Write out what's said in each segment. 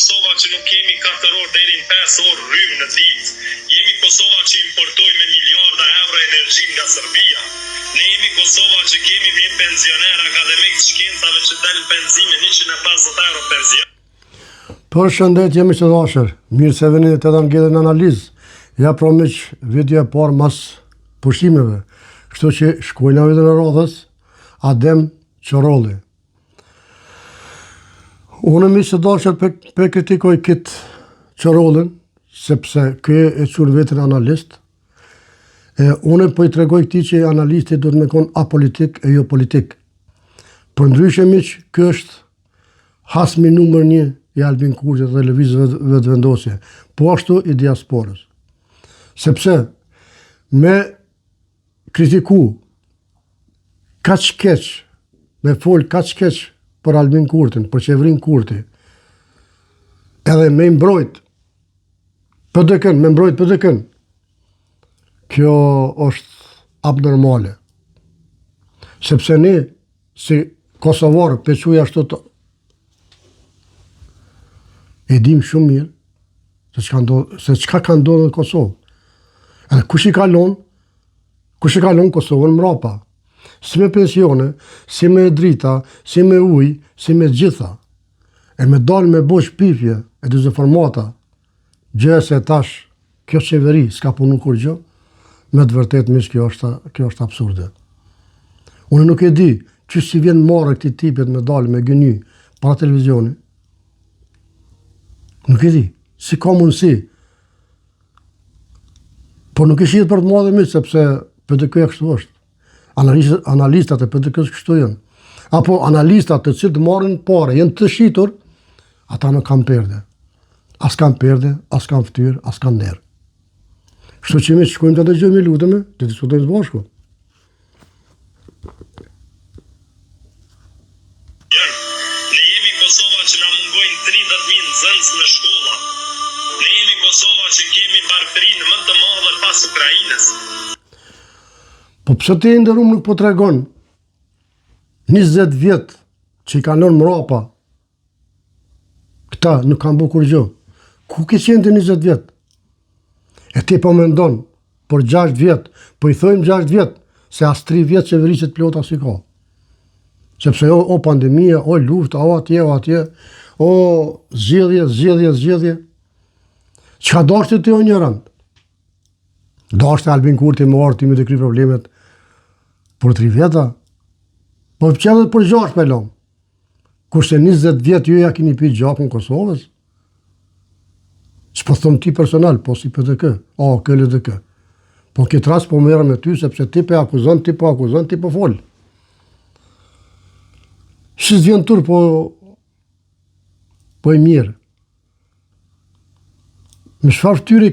Kosova që nuk kemi 4 orë deri në 5 orë rrymë në ditë. Jemi Kosova që importoj me miliarda euro energji nga Serbia. Ne jemi Kosova që kemi një pensioner akademik të shkencave që del penzimin 150 euro per zjarë. Për shëndet jemi që dashër, mirë se veni të edhe ngedhe në analizë. Ja promiq video e parë mas pushimeve, kështu që shkojnë a vidën e rodhës, Adem Qorolli. Unë mi që dashër për kritikoj këtë Qorollin, sepse këj e qurë vetën analist, unë po i tregoj këti që analisti do të me konë apolitik e jo politik. Për ndryshe miq, kjo është hasmi numër 1 i Albin Kurti dhe lëvizëve vetëvendosje, po ashtu i diasporës. Sepse me kritiku kaq keq, me fol kaq keq për Albin Kurtin, për qeverin Kurti, edhe me mbrojt PDK-n, kjo është abnormale. Sepse ne, si Kosovarë, pequja ashtu të e dim shumë mirë se çka ka ndodhur në Kosovë. Edhe kush i kalon Kosovën mrapa. Si me pensione, si me drita, si me ujë, si me gjitha. E me dalë me bo shpifje e dezinformata, gjë se tash kjo qeveri s'ka punu kur gjë, me të vërtet mish kjo është absurde. Unë nuk e di që si vjen marrë këti tipet me dalë me gëny para televizioni. Nuk e di, si ka mundësi. Por nuk e shihet për të madhe miq, sepse PDK-ja kështu është. Analistat e PDK-s kështu janë. Apo analistat të cilët marrin pare, janë të shitur, ata nuk kanë perde. As kanë perde, as kanë fytyrë, as kanë nerë. Kështu që miq, shkojmë të dëgjojmë, lutemi, të diskutojmë së bashku. Ne jemi Kosova që na mungojnë 30.000 nxënës në shkolla. Ne jemi Kosova që kemi barbarinë më të madhe pas Ukrainës. Po pse ti ndërum nuk po tregon 20 vjet që i kalon mrapa, këta nuk kanë bërë kur gjë. Ku ke qenë të 20 vjet? E ti po mendon për 6 vjet, po i thojmë 6 vjet, se as 3 vjet qeverisjet plota si ka. Sepse o pandemia, o lufta, o atje, o zgjedhje. Çka dashte ti o njëran? Dashte Albin Kurti më arti me të kry problemet për 3 vjeta? Po pëqedet për 6 pelon. Kurse 20 vjet ju ja kini pi gjakun Kosovës? S'po thom ti personal, po si PDK, KLDK. Po këtë rast po merrem me ty, sepse ti po akuzon, ti po fol. Shis vjen tur, po i mirë. Me çfarë fytyre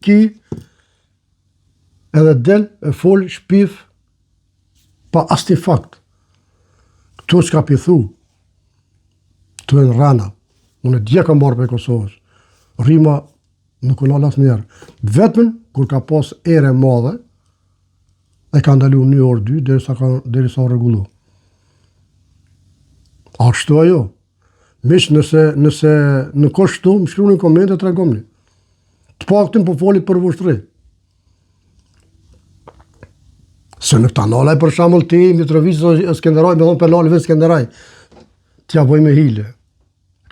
ki edhe del e fol shpif pa asnjë fakt. Këtu çka pithu, këtu e në rana. Unë dje kam marrë për Kosovës. Rrima nuk u lal asnjëherë. Vetëm kur ka pas ere madhe, e ka ndalu 1 orë 2 derisa rregullu. Ashtu ajo. Mish nëse nuk është shtu, më shkruani në komente, tregomni. Të paktën po foli për vushtri. Se në këta nalaj për shembull ti Mitrovica Skenderaj, me thonë penali vetë Skenderaj, t'ja bëj me hile.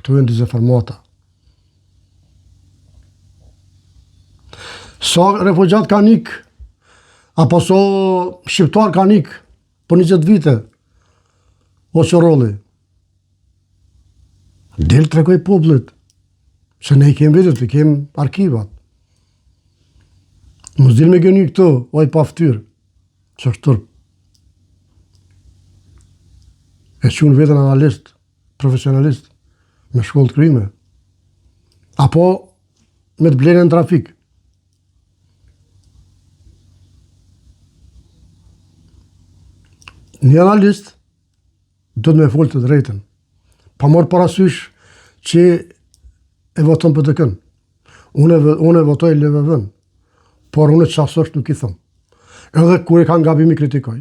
Këtu janë dezinformata. Sa refugjat kanë ikë, apo so shqiptar kanë ikë për 20 vite, o Qorolli. Del tregoj popullit, se ne i kemë videot, i kemë arkivat. Mos dil me gëny këtu, oj pa ftyrë, që është turp. E qunë vetën analist, profesionalist, me shkollë të kryme. Apo me të blenë në trafik. Një analist do të me folë të drejten, pa morë parasysh që e voton PDK-n. Unë e votoj LVV-n, por unë qasosht nuk i thëmë. Edhe kur e kanë gabimi kritikoj.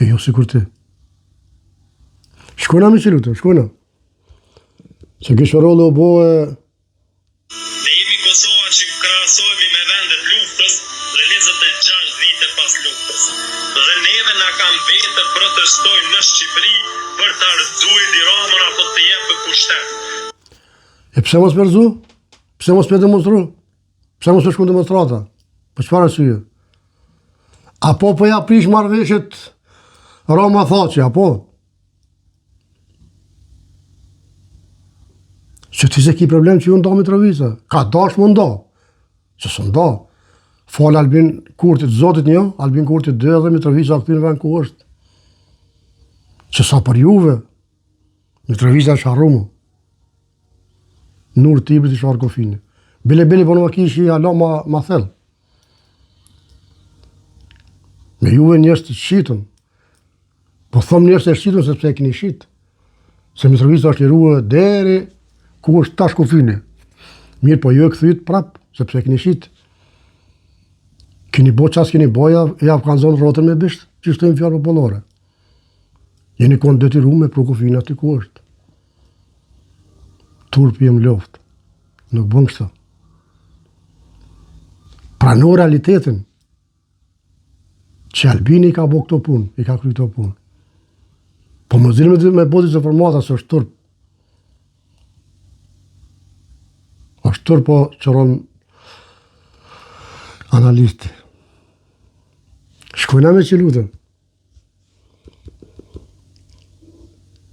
E jo si kur ti. Shkojna mi që lutëm, shkojna. Se Kishërolli u bo Ne jemi Kosova që krahasohemi me vendet luftës dhe 26 vite pas luftës. Dhe neve na kanë vetë të protestojmë në Shqipëri për të arzuar Tiranën apo të jepë pushtet. E pse mos përzu? Pse mos për demonstru? Pse mos për shku demonstrata? Për çfarë arsye? Apo po ja prish marrëveshjet Roma Thaçi, apo? Që ti se ki problem që ju ndo Mitrovica. Ka dash më ndo. Që së ndo. Falë Albin Kurtit, zotit një, Albin Kurtit 2 dhe Mitrovica këty në vend ku është. Që sa për juve, Mitrovica është harrumu. Nur Tibrit i sharë kofini. Bile po në më kishi alo ma thellë. Me juve njështë të shqitën. Po thom njështë e shqitën sepse e kini shqitë. Se Mitrovica është liruë deri ku është tash kufini. Mirë, po ju e këthyt prap, sepse keni shit. Keni bo qas keni boja, javë kanë zonë rotën me bisht, që shtojnë fjallë popullore. Jeni konë detyru me pru kufini aty ku është. Turpi jem loft. Nuk bën kështu. Prano realitetin që Albini i ka bo këto punë, i ka kry këto punë. Po më zirë me bodit se formata së është turp. është tërë po qëron analisti. Shkojna me që lutën.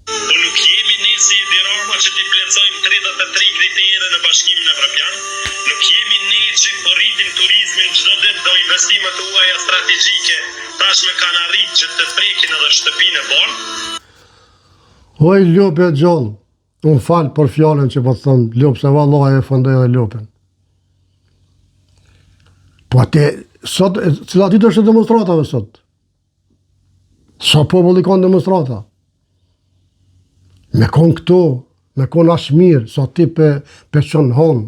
Po nuk jemi ne si Tirana që t'i plecojmë 33 kritere në Bashkimin Evropian, nuk jemi ne që po rritim turizmin çdo ditë do investimet huaja strategjike tashme kanë arritë që të prekin edhe shtëpinë e bardhë. Oj, Ljope gjallë. Unë falë për fjallën që po të thëmë, Ljop, se vallahi e fëndoj edhe Ljopin. Po ate, sot, cila ditë është demonstratave sot? Sa populli kanë demonstrata? Me konë këto, me konë ashtë mirë, sa ti pe qënë honë.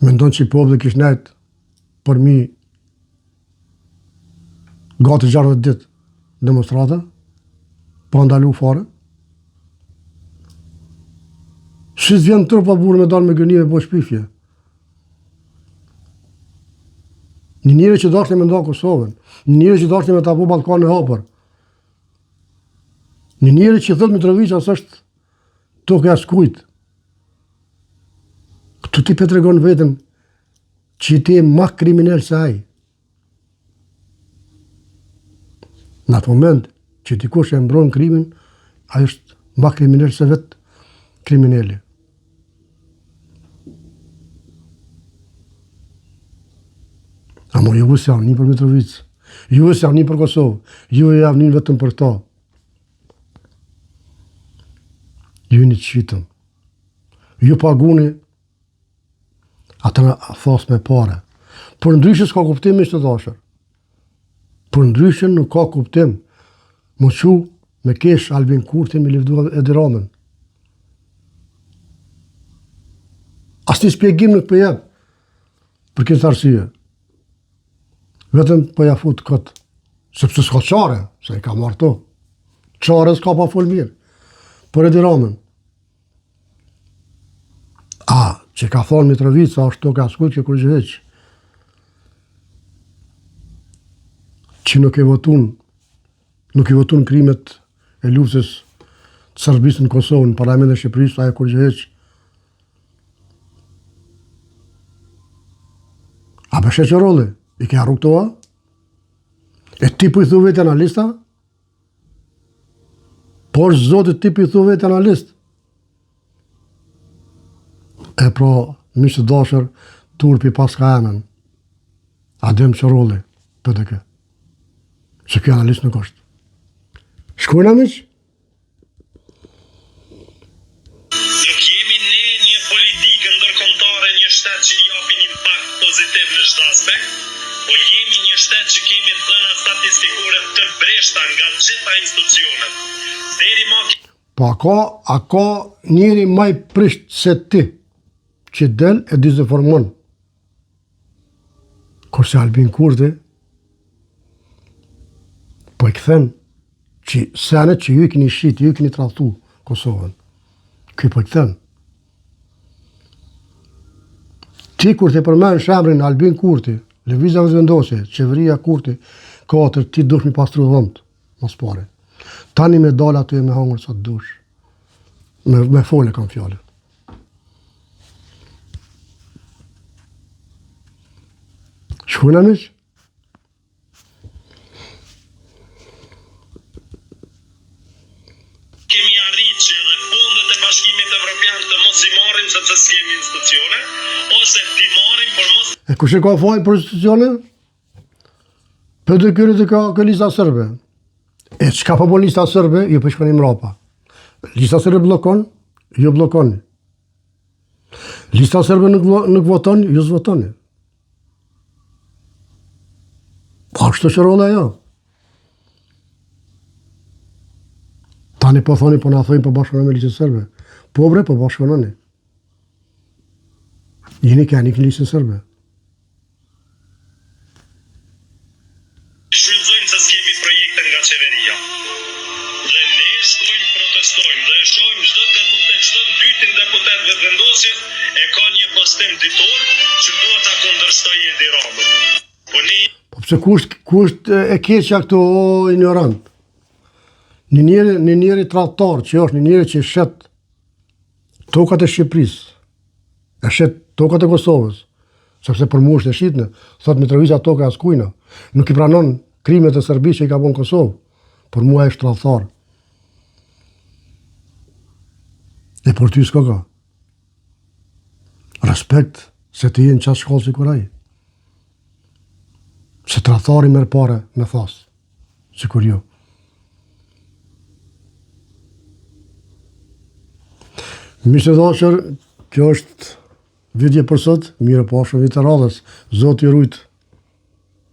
Me ndonë që i populli kishë nejtë për mi gati 60 ditë demonstrata, po ndalu fare. Shis vjen tërë pa burë me dalë me gënime po shpifje. Një njëre që dashtë me nda Kosovën, një njëre që dashtë me tabu Ballkanin e hapër, një njëre që thët Mitrovica së është toke as kujt. Këtu ti pe tregon vetën që ti e ma kriminal se aj. Në atë moment që dikush e mbron krimin, a është ma kriminal se vetë kriminali. Amo ju se javë një për Mitrovicë, ju se javë një për Kosovë, ju e javë një vetëm për ta. Ju një qitëm. Ju paguni atë në thos me pare. Për ndryshë s'ka kuptim ishte dashër. Për ndryshë nuk ka kuptim. Më qu me kesh Albin Kurtin me lëvdu Edi Ramën. As një spjegim nuk për jep për këtë arsye. Vetëm për ja fut këtë. Sepse s'ka qare, se i ka marrë to. Qare s'ka pa full mirë. Për Edi Ramën. Që ka thonë Mitrovica, është to ka skuq që kur gjëheq. Që nuk i votun krimet e luftës të Serbisë në Kosovë, në Parlamentin e Shqipërisë, ajo kur gjëheq. A për Sheqerolli, i ke harru këtoa? E ti për i thu vetë analista? Por zotit ti për i thu vetë analist? E pra, mishë të dashër, turpi pas ka emen. Adem Qërolli, për të ke. Që kjo analist nuk është. Shkojna miq? Nuk jemi ne një politikë ndërkombëtare, një shtet që japin impakt pozitiv në çdo aspekt, po jemi një shtet që kemi dhëna statistikore të breshta nga gjitha institucionet. Deri më Po a ka njëri maj prisht se ti, që del e dizinformon. Kurse Albin Kurti, po i këthen që senet që ju i keni shqit, ju i keni tradhtu Kosovën. Ky po të thënë. Ti kur të përmenë shemrin Albin Kurti, Lëvizja Vendosje, qeveria Kurti, 4, ti dush mi pastru dhëmt, mos pare. Tani me dal aty me hangër sa të dush. Me fole kam fjallë. Shkuna miq? Kemi arrit që edhe fondet e Bashkimit Evropian të mos i marrim sepse s'kemi institucione, ose t'i marrim por mos. E kush e ka fajin për institucione? Për të kërët e ka lista sërbe. E çka po bën lista sërbe, ju po shkoni mrapa. Lista sërbe blokon, ju blokoni. Lista sërbe nuk voton, ju s'votoni. Po ashtu që rolla jo. Tani po thoni, po na thojnë po bashkëpunoni me listën sërbe. Po bre, po bashkëpunoni. Jeni keni listën sërbe. Shfrytëzojmë se s'kemi projekte nga qeveria. Dhe ne shkojmë protestojmë dhe shohim çdo dytin deputet Vendosjes e ka një postim ditor që duhet ta kundërshtoj Edi Ramën. Po ne Po pse kusht e keqja këto ignorant? Një njeri tradhtar që është një njeri që shet tokat e Shqipërisë, e shet tokat e Kosovës, sepse për mua është e shitnë, thot Mitrovica toka as kujna, nuk i pranon krimet e Serbisë që i ka bën Kosovë, për mua është tradhtar. E për ty s'ka ka. Respekt se ti jenë qatë shkollë si kuraj. Se tradhtari merr pare me thas, sikur jo. Miqtë e dashur, kjo është video për sot, mirë pafshim vit të radhës. Zoti ju rujt.